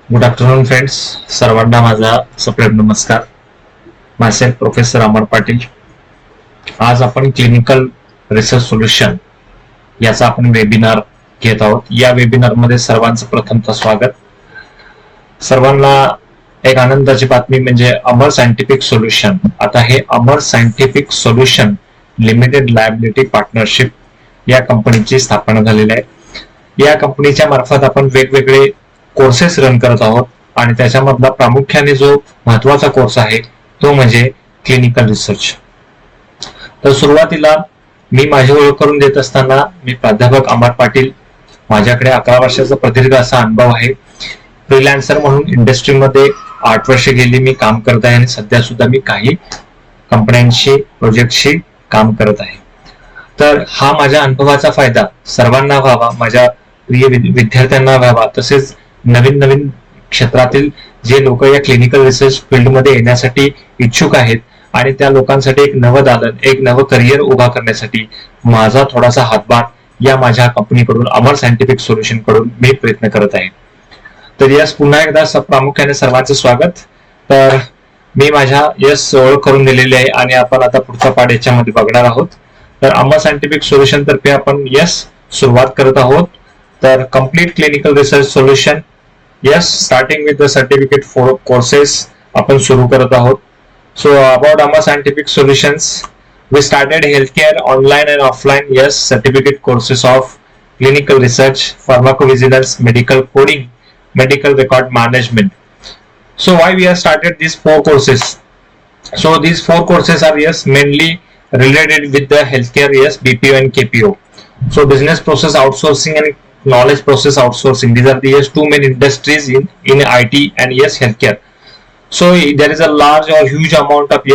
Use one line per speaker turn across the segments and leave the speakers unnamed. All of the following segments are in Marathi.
Good afternoon friends. सर्वांना माझा सप्रेम नमस्कार. माझे प्रोफेसर अमर पाटील. आज आपण क्लिनिकल रिसर्च सोल्युशन याचा आपण वेबिनार घेत आहोत. या वेबिनार मध्ये सर्वांचं प्रथमतः स्वागत. सर्वांना एक आनंदाची बातमी म्हणजे अमर सायंटिफिक सोल्युशन, आता हे Amar scientific solution limited liability partnership या कंपनीची स्थापना झालेली आहे. या कंपनीच्या मार्फत आपण वेगवेगळे कोर्सेस रन करत आहोत आणि त्याच्यामधला प्रामुख्याने जो महत्वाचा कोर्स आहे तो म्हणजे क्लिनिकल रिसर्च. तर सुरुवातीला मी माझी ओळख करून देत असताना मी प्राध्यापक अमर पाटील. माझ्याकडे 11 वर्षाचा प्रदीर्घ असा अनुभव आहे. फ्रीलान्सर म्हणून इंडस्ट्रीमध्ये 8 वर्ष गेली मी काम करत आहे आणि सध्या सुद्धा मी काही कंपन्यांशी प्रोजेक्टशी काम करत आहे. तर हा माझ्या अनुभवाचा फायदा सर्वांना व्हावा, माझ्या प्रिय विद्यार्थ्यांना व्हावा, तसेच नवीन नवीन क्षेत्रातील जे लोक या क्लिनिकल रिसर्च फील्डमध्ये येण्यासाठी इच्छुक आहेत आणि त्या लोकांसाठी एक नवदालन, एक नवं करिअर उभा करण्यासाठी माझा थोडासा हातभार या माझ्या कंपनीकडून अमर सायंटिफिक सोल्युशन कडून मी प्रयत्न करत आहे. तर यस, पुन्हा एकदा प्रामुख्याने सर्वांचं स्वागत. तर मी माझ्या यस ओळख करून दिलेली आहे आणि आपण आता पुढचा पाठ याच्यामध्ये बघणार आहोत. तर अमर सायंटिफिक सोल्युशन तर्फे आपण यस सुरुवात करत आहोत. तर complete clinical research solution, yes, starting with the certificate for courses आपण सुरू करत आहोत. So about Amar scientific solutions, we started healthcare online and offline certificate courses of clinical research, pharmacovigilance, medical coding, medical record management. So why we have started these 4 courses? So these 4 courses are mainly related with the healthcare, BPO and KPO. So business process outsourcing and knowledge process outsourcing, these are the two main industries in IT and healthcare. So there is a large or huge amount of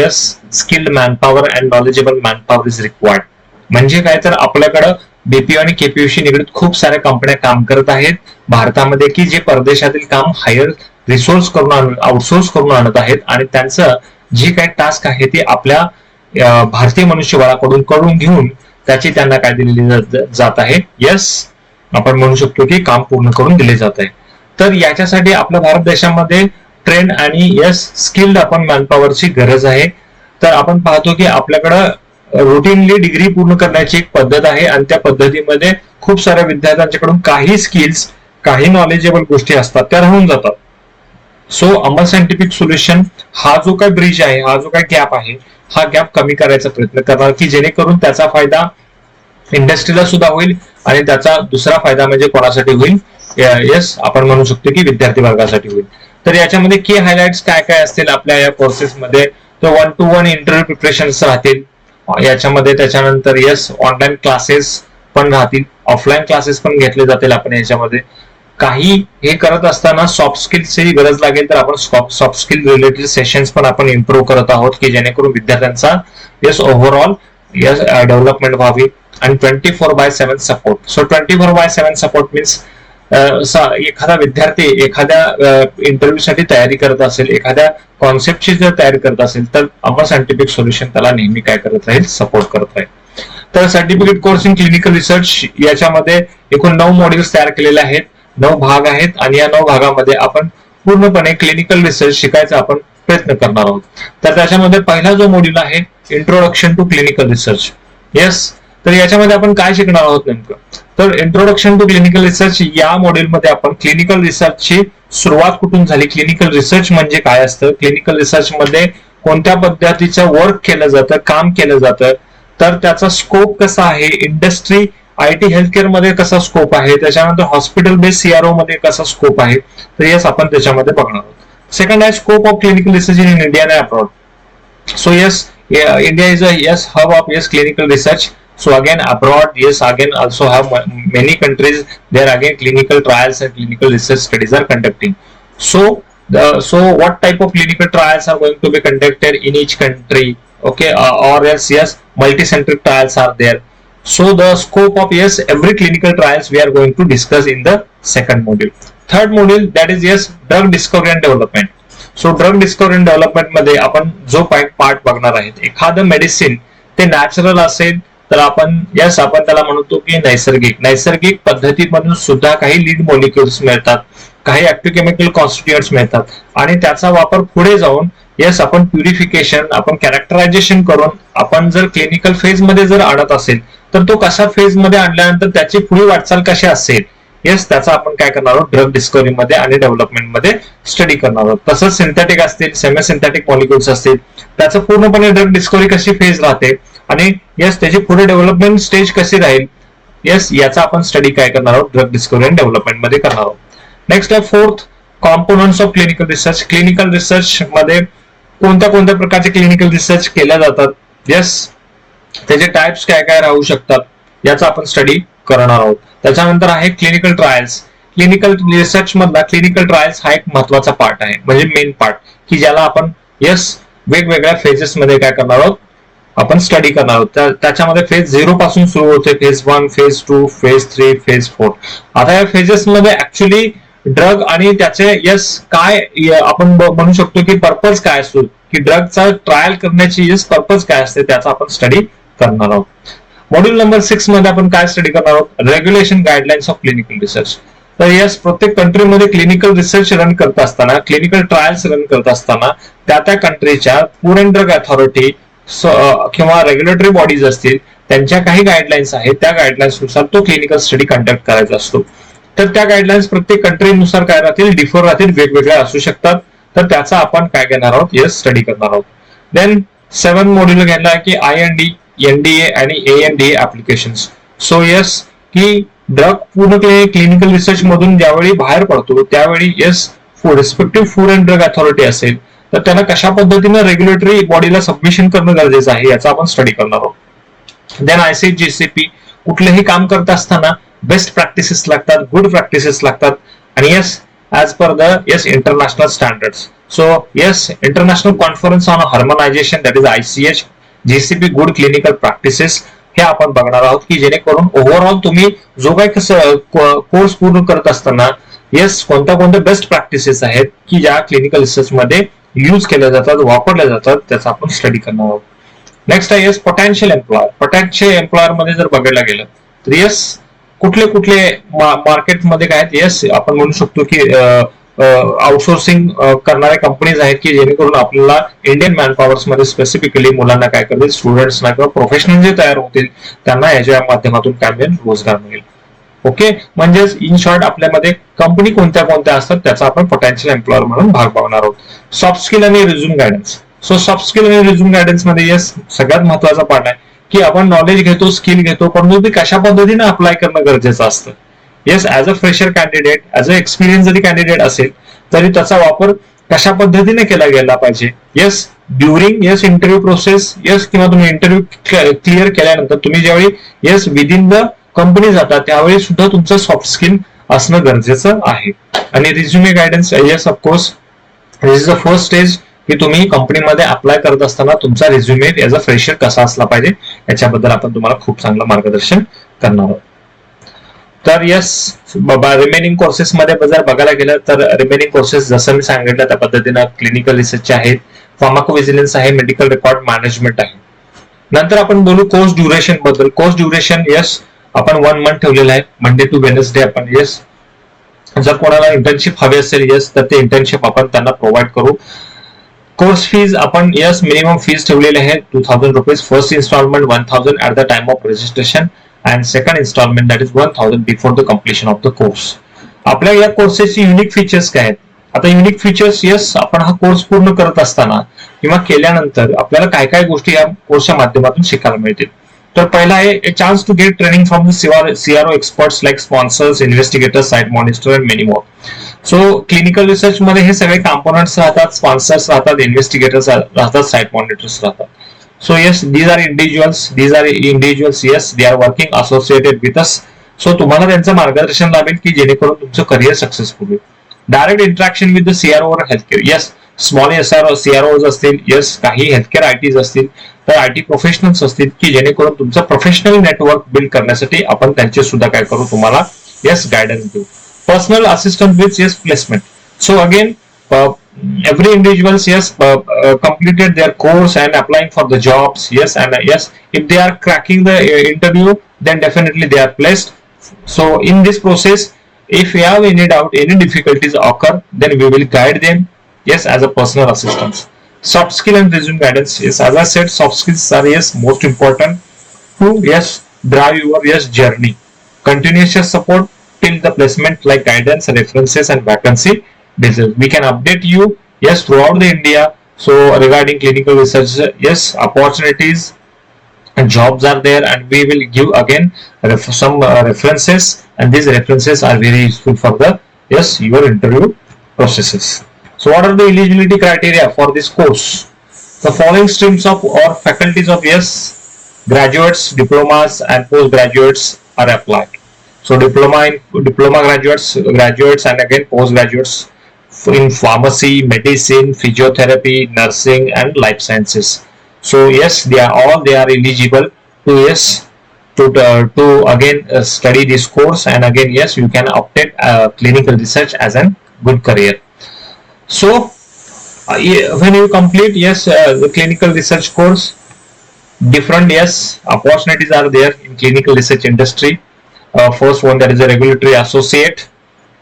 skilled manpower and knowledgeable manpower is required. म्हणजे काय, तर आपल्याकडे बीपीओ आणि केपीओ शी निगडीत खूप साऱ्या कंपन्या काम करत आहेत भारतामध्ये, की जे परदेशातील काम हायर रिसोर्स करून आउटसोर्स करून आणत आहेत आणि त्यांचं जे काही टास्क आहे ते आपल्या भारतीय मनुष्यबळाकडून करून घेऊन त्याची त्यांना काय दिलेली जात आहे, आपण म्हणू शकतो की काम पूर्ण करून दिले जात आहे. तर याच्यासाठी आपल्या भारत देशामध्ये ट्रेन आणि स्किल्ड आपण मॅनपॉवरची गरज आहे. तर आपण पाहतो की आपल्याकडे रुटीनली डिग्री पूर्ण करण्याची एक पद्धत आहे आणि त्या पद्धतीमध्ये खूप साऱ्या विद्यार्थ्यांच्याकडून काही स्किल्स, काही नॉलेजेबल गोष्टी असतात त्या राहून जातात. सो अमर सायंटिफिक सोल्युशन हा जो काही ब्रिज आहे, हा जो काही गॅप आहे, हा गॅप कमी करायचा प्रयत्न करणार, की जेणेकरून त्याचा फायदा इंडस्ट्रीला सुद्धा होईल आणि त्याचा दुसरा फायदा म्हणजे कोणासाठी होईल, आपण म्हणू शकतो की विद्यार्थी वर्गासाठी होईल. तर याच्यामध्ये की हायलाइट्स काय काय असतील आपल्या या कोर्सेसमध्ये, तर 1-to-1 इंटरव्ह्यू प्रिपरेशन्स राहतील याच्यामध्ये. त्याच्यानंतर ऑनलाईन क्लासेस पण राहतील, ऑफलाईन क्लासेस पण घेतले जातील आपण याच्यामध्ये. काही हे करत असताना सॉफ्ट स्किल्सची गरज लागेल तर आपण सॉफ्ट स्किल रिलेटेड सेशन्स पण आपण इम्प्रूव्ह करत आहोत, की जेणेकरून विद्यार्थ्यांचा ओव्हरऑल डेव्हलपमेंट व्हावी. आणि 24/7 सपोर्ट. सो 24/7 सपोर्ट मीन्स एखादा विद्यार्थी एखाद्या इंटरव्ह्यू साठी तयारी करत असेल, एखाद्या कॉन्सेप्टची जर तयारी करत असेल तर अमर सायंटिफिक सोल्युशन त्याला नेहमी काय करत राहील, सपोर्ट करत राहील. तर certificate course in clinical research याच्यामध्ये एकूण 9 मॉड्यूल्स तयार केलेले आहेत, 9 भाग आहेत आणि या 9 भागामध्ये आपण पूर्णपणे क्लिनिकल रिसर्च शिकायचा आपण प्रयत्न करणार आहोत. तर त्याच्यामध्ये पहिला जो मॉड्यूल आहे इंट्रोडक्शन टू क्लिनिकल रिसर्च. तर याच्यामध्ये आपण काय शिकणार आहोत नेमकं, तर इंट्रोडक्शन टू क्लिनिकल रिसर्च या मॉड्यूलमध्ये आपण क्लिनिकल रिसर्चची सुरुवात कुठून झाली, क्लिनिकल रिसर्च म्हणजे काय असतं, क्लिनिकल रिसर्च मध्ये कोणत्या पद्धतीचं वर्क केलं जातं, काम केलं जातं, तर त्याचा स्कोप कसा आहे, इंडस्ट्री IT हेल्थकेअर मध्ये कसा स्कोप आहे, त्याच्यानंतर हॉस्पिटल बेस्ड सीआरओ मध्ये कसा स्कोप आहे, तर आपण त्याच्यामध्ये बघणार आहोत. सेकंड आहे scope of clinical research in India and abroad. So India is a hub of clinical research. So again abroad again also have many countries there again clinical trials and clinical research studies are conducting. So what type of clinical trials are going to be conducted in each country, okay, or else multi-centric trials are there. So the scope of every clinical trials we are going to discuss in the second module. Third module, that is drug discovery and development. So drug discovery and development मध्ये आपण जो पार्ट बघणार आहेत, एखादं मेडिसिन ते नॅचरल असेल तर आपण त्याला म्हणतो की नैसर्गिक पद्धतीमधून सुद्धा काही लीड मॉलिक्युल्स मिळतात, काही ऍक्टिव्ह केमिकल कॉन्स्टिट्युएंट्स मिळतात आणि त्याचा वापर पुढे जाऊन येस आपण प्युरिफिकेशन, आपण कॅरेक्टरायझेशन करून आपण जर क्लिनिकल फेज मध्ये जर आणत असेल तर तो कशा फेज मध्ये आणल्यानंतर त्याची पुढे वाटचाल कशी असेल, येस त्याचा आपण काय करणार आहोत ड्रग डिस्कव्हरी मध्ये आणि डेव्हलपमेंट मध्ये स्टडी करणार आहोत. तसंच सिंथेटिक असतील, सेमी सिंथेटिक मॉलिक्युल्स असतील, त्याचं पूर्णपणे ड्रग डिस्कव्हरी कशी फेज राहते आणि येस त्याची पुढे डेव्हलपमेंट स्टेज कशी राहील, येस याचा आपण स्टडी काय करणार आहोत ड्रग डिस्कव्हरी आणि डेव्हलपमेंट मध्ये करणार आहोत. नेक्स्ट आहे fourth components of clinical research. Clinical research मध्ये कोणत्या कोणत्या प्रकारचे क्लिनिकल रिसर्च केल्या जातात, येस त्याचे टाइप्स काय काय राहू शकतात याचा आपण स्टडी करणार आहोत. त्याच्यानंतर आहे क्लिनिकल ट्रायल्स. क्लिनिकल रिसर्च मधला क्लिनिकल ट्रायल्स हा एक महत्वाचा पार्ट आहे, म्हणजे मेन पार्ट, की ज्याला आपण येस वेगवेगळ्या फेजेस मध्ये काय करणार आहोत आपण स्टडी करणार आहोत. त्याच्यामध्ये फेज 0 पासून सुरू होते, फेज 1, फेज 2, फेज 3, फेज 4. आता या फेजेस मध्ये ऍक्च्युली ड्रग आणि त्याचे येस काय आपण म्हणू शकतो की पर्पज काय असतो, की ड्रगचा ट्रायल करण्याची येस पर्पज काय असते त्याचा आपण स्टडी करणार आहोत. मॉड्यूल नंबर 6 मध्ये आपण काय स्टडी करणार आहोत, regulation guidelines of clinical research. तर येस प्रत्येक कंट्रीमध्ये क्लिनिकल रिसर्च रन करत असताना, क्लिनिकल ट्रायल्स रन करत असताना त्या कंट्रीच्या फूड अँड ड्रग अथॉरिटी किंवा रेग्युलेटरी बॉडीज असतील त्यांच्या काही गाईडलाईन्स आहेत, त्या गाईडलाईन्स नुसार तो क्लिनिकल स्टडी कंडक्ट करायचा असतो. तर त्या गाईडलाईन्स प्रत्येक कंट्रीनुसार काय राहतील, डिफर राहतील, वेगवेगळ्या असू शकतात. तर त्याचा आपण काय घेणार आहोत, येस स्टडी करणार आहोत. देन 7 मॉड्यूल घ्यायला आहे की IND, NDA आणि ANDA ऍप्लिकेशन्स. सो येस की ड्रग पूर्ण क्लिनिकल रिसर्च मधून ज्यावेळी बाहेर पडतो त्यावेळी yes respective food and drug authority असेल तर त्याला कशा पद्धतीने रेग्युलेटरी बॉडीला सबमिशन करणं गरजेचं आहे याचा आपण स्टडी करणार आहोत. देन ICGCP कुठलेही काम करत असताना बेस्ट प्रॅक्टिसेस लागतात, गुड प्रॅक्टिसेस लागतात आणि yes as per the yes international standards. So yes international conference on harmonisation that is ICH GCP good clinical practices हे आपण बघणार आहोत, की जेणेकरून ओव्हरऑल तुम्ही जो काही कोर्स पूर्ण करत असताना येस कोणत्या कोणत्या बेस्ट प्रॅक्टिसेस आहेत की ज्या क्लिनिकल रिसर्च मध्ये यूज केल्या जातात, वापरल्या जातात, त्याचा आपण स्टडी करणार आहोत. नेक्स्ट आहे yes potential employer. Potential employer मध्ये जर बघायला गेलं तर येस कुठले कुठले मार्केटमध्ये काय आहेत, येस आपण म्हणू शकतो की आउटसोर्सिंग करणाऱ्या कंपनीज आहेत की जेणेकरून आपल्याला इंडियन मॅनपॉवर्स मध्ये स्पेसिफिकली मुलांना काय करतील, स्टुडंट्सना किंवा प्रोफेशनल जे तयार होतील त्यांना याच्या माध्यमातून काय मिळेल, रोजगार मिळेल. ओके, म्हणजेच इन शॉर्ट आपल्यामध्ये कंपनी कोणत्या कोणत्या असतात त्याचा आपण पोटेन्शियल एम्प्लॉयर म्हणून भाग बघणार आहोत. सॉफ्ट स्किल आणि resume guidance. So soft skill आणि रिझ्यूम गायडन्स मध्ये येस सगळ्यात महत्वाचा पार्ट आहे की आपण नॉलेज घेतो, स्किल घेतो, परंतु ते कशा पद्धतीने अप्लाय करणं गरजेचं असतं. Yes as a fresher candidate, as a experience जरी कॅन्डिडेट असेल तरी त्याचा वापर कशा पद्धतीने केला गेला पाहिजे. Yes during yes interview process, yes किंवा तुम्ही इंटरव्ह्यू क्लिअर केल्यानंतर तुम्ही ज्यावेळी येस विदिन द कंपनी जातात त्यावेळी सुद्धा तुमचं सॉफ्ट स्किल असणं गरजेचं आहे. आणि resume guidance, yes of course this is the first stage की तुम्ही कंपनीमध्ये अप्लाय करत असताना तुमचा रिझ्युमे ऍज अ फ्रेशर कसा असला पाहिजे याच्याबद्दल आपण तुम्हाला खूप चांगलं मार्गदर्शन करणार आहोत. तर येस रिमेनिंग कोर्सेस मध्ये जर बघायला गेलं तर रिमेनिंग कोर्सेस जसं मी सांगितलं त्या पद्धतीनं क्लिनिकल रिसर्च आहेत, फार्माकोव्हिजिलन्स आहे, मेडिकल रेकॉर्ड मॅनेजमेंट आहे. नंतर आपण बोलू कोर्स ड्युरेशन बद्दल. कोर्स ड्युरेशन येस आपण 1 मंथ ठेवलेलं आहे, मंडे टू वेडनेसडे. आपण येस जर कोणाला इंटर्नशिप हवी असेल येस तर ते इंटर्नशिप आपण त्यांना प्रोव्हाइड करू. कोर्स फीज आपण येस मिनिमम फीज ठेवलेली आहे 2000 rupees. First installment 1000 at the time of registration and second installment that is 1000 before the completion of the course. आपल्या या कोर्सेसची युनिक फीचर्स काय आहेत? आता युनिक फीचर्स येस आपण हा कोर्स पूर्ण करत असताना किंवा केल्यानंतर आपल्याला काय काय गोष्टी या कोर्सच्या माध्यमातून शिकायला मिळतील. तर पहिला आहे a chance to get training from the CRO experts like sponsors, investigators, site monitor and many more. So clinical research मध्ये हे सगळे कॉम्पोनंट्स राहतात, स्पॉन्सर्स राहतात, इन्व्हेस्टिगेटर्स राहतात, साइट मॉनिटर्स राहतात. So yes these are individuals, yes they are working associated with us. So तुम्हाला त्यांचं मार्गदर्शन लाभेल की जेणेकरून तुमचं करिअर सक्सेसफुल होईल. Direct interaction with the CRO और हेल्थकेअर. येस स्मॉल CROs असतील, येस काही हेल्थकेअर ITs असतील, तर IT प्रोफेशनल्स असतील की जेणेकरून तुमचं प्रोफेशनल नेटवर्क बिल्ड करण्यासाठी आपण त्यांचे सुद्धा काय करू तुम्हाला येस गायडन्स देऊ. Personal assistant with yes placement. So again every individuals yes completed their course and applying for the jobs, yes, and yes if they are cracking the interview then definitely they are placed. So in this process If you have any doubt, any difficulties occur, then we will guide them, yes, as a personal assistance. Soft skill and resume guidance, yes, as I said, soft skills are, yes, most important to, yes, drive your, yes, journey. Continuous support till the placement, like guidance, references, and vacancy details. We can update you, yes, throughout the India. So regarding clinical research, yes, opportunities and jobs are there, and we will give again some references, and these references are very useful for the, yes, your interview processes. So what are the eligibility criteria for this course? The following streams of or faculties of, yes, graduates, diplomas, and postgraduates are applied. So diploma graduates, and again postgraduates in pharmacy, medicine, physiotherapy, nursing, and life sciences. So yes, they are eligible to, yes, to again study this course, and again, yes, you can obtain clinical research as a good career. So when you complete, yes, the clinical research course, different, yes, opportunities are there in clinical research industry. First one, that is a regulatory associate.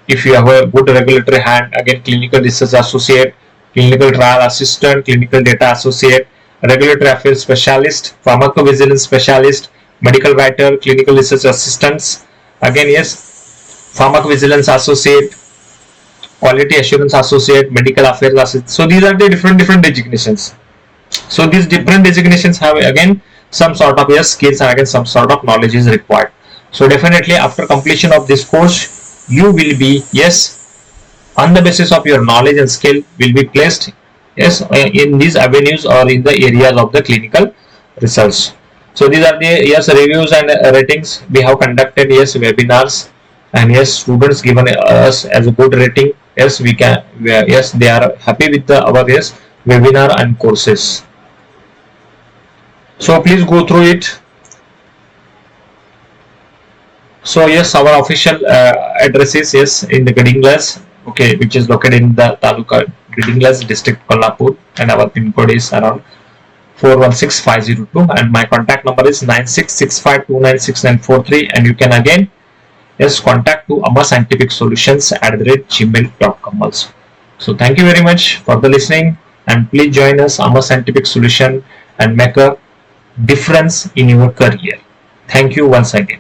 If you have a good regulatory hand, again, clinical research associate, clinical trial assistant, clinical data associate, regulatory affairs specialist, pharmacovigilance specialist, medical writer, clinical research assistants, again, yes, pharmacovigilance associate, quality assurance associate, medical affairs assistant. So these are the different designations. So these different designations have again some sort of, yes, skills, and again some sort of knowledge is required. So definitely after completion of this course, you will be, yes, on the basis of your knowledge and skill, will be placed, yes, in these avenues or in the areas of the clinical research. So these are the, yes, reviews and ratings. We have conducted, yes, webinars, and yes, students given us as a good rating. Yes, we can, yes, they are happy with our, yes, webinar and courses. So please go through it. So yes, our official address is, yes, in the Gadinglas, okay, which is located in the Taluka Gadinglas district, Kolhapur, and our pin code is around 416502, and my contact number is 9665296943, and you can again, yes, contact to amascientificsolutions@gmail.com also. So thank you very much for the listening, and please join us, Amma Scientific Solution, and make a difference in your career. Thank you once again.